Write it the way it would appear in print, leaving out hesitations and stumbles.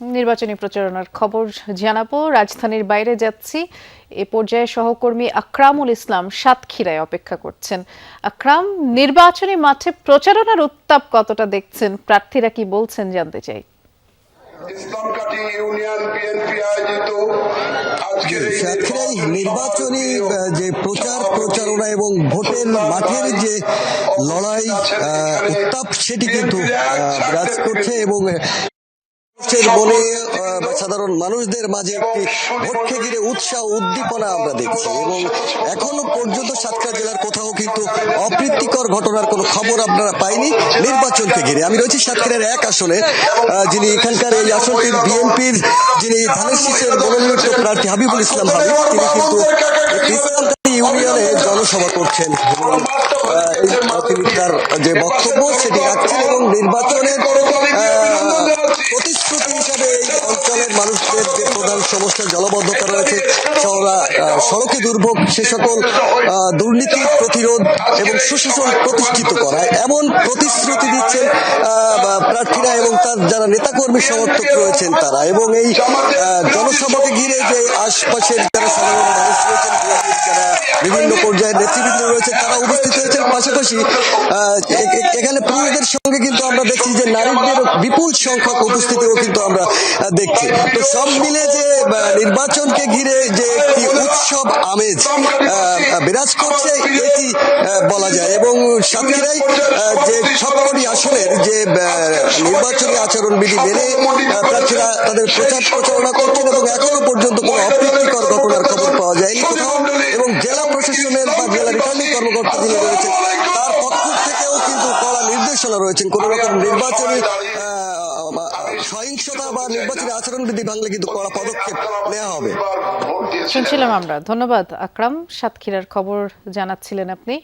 নির্বাচনী প্রচারণার খবর জানাবো। রাজধানীর বাইরে যাচ্ছি। এ পর্যায়ে সহকর্মী আকরামুল ইসলাম সাতক্ষীরায় অপেক্ষা করছেন। আকরাম, নির্বাচনী মাঠে প্রচারণার উত্তাপ কতটা দেখছেন, প্রার্থীরা কি বলছেন জানতে চাই। সাতক্ষীরায় নির্বাচনী যে প্রচারণা এবং ভোটের মাঠের যে লড়াই উত্তাপ সেটি কিন্তু বিরাজ করছে এবং বলে সাধারণ মানুষদের মাঝে একটি ভোটকে ঘিরে উৎসাহ উদ্দীপনা আমরা দেখছি এবং এখনো পর্যন্ত সাতক্ষীরা জেলার কোথাও কিন্তু অপ্রীতিকর ঘটনার কোনো খবর আপনারা পাইনি নির্বাচনকে ঘিরে। আমি রয়েছি সাতক্ষীরার এক আসনে, যিনি এখানকার এই আসনটির বিএনপির যিনি ধানের শীষের মনোনীত প্রার্থী হাবিবুল ইসলাম হাবিব, তিনি কিন্তু ইসলামকারী ইউনিয়নে জনসভা করছেন এবং তিনি তার যে বক্তব্য সেটি রাখছেন এবং নির্বাচনের প্রতিশ্রুতি হিসাবে এই অঞ্চলের মানুষদের যে প্রধান সমস্যা জলবদ্ধতা রয়েছে, সড়কে দুর্ভোগ, সে সকল দুর্নীতি প্রতিরোধ এবং সুশাসন প্রতিষ্ঠিত করা, এমন প্রতিশ্রুতি দিচ্ছেন প্রার্থীরা এবং তার যারা নেতাকর্মী সমর্থক রয়েছেন তারা। এবং এই জনসভাকে ঘিরে যে আশপাশের যারা সাধারণ মানুষ রয়েছেন, যারা বিভিন্ন পর্যায়ের নেতৃবৃন্দ রয়েছে, তারা উপস্থিত হয়েছেন। পাশাপাশি এখানে পুরুষদের সঙ্গে কিন্তু আমরা দেখছি যে নারীদের বিপুল সংখ্যক উপস্থিতিও কিন্তু আমরা দেখছি। তো সব মিলে যে নির্বাচনকে ঘিরে যে একটি উৎসব আমেজ বিরাজ করছে এটি বলা যায়। এবং সাতক্ষীরায় যে সবকটি আসনের যে নির্বাচনী আচরণবিধি মেনে প্রার্থীরা তাদের প্রচারণা করছেন এবং এখনো পর্যন্ত কোনো অপ্রীতিকর ঘটনার খবর পাওয়া যায়নি কোথাও। এবং জেলা প্রশাসনের বা জেলা রিটার্নিং কর্মকর্তা যিনি রয়েছেন তার পক্ষ থেকেও কিন্তু কড়া নির্দেশনা রয়েছেন, কোন রকম নির্বাচনী সহিংসতা বা নির্বাচনী আচরণবিধি ভাঙলে কিন্তু কড়া পদক্ষেপ নেওয়া হবে। শুনছিলাম আমরা। ধন্যবাদ আকরাম, সাতক্ষীরার খবর জানাচ্ছিলেন আপনি।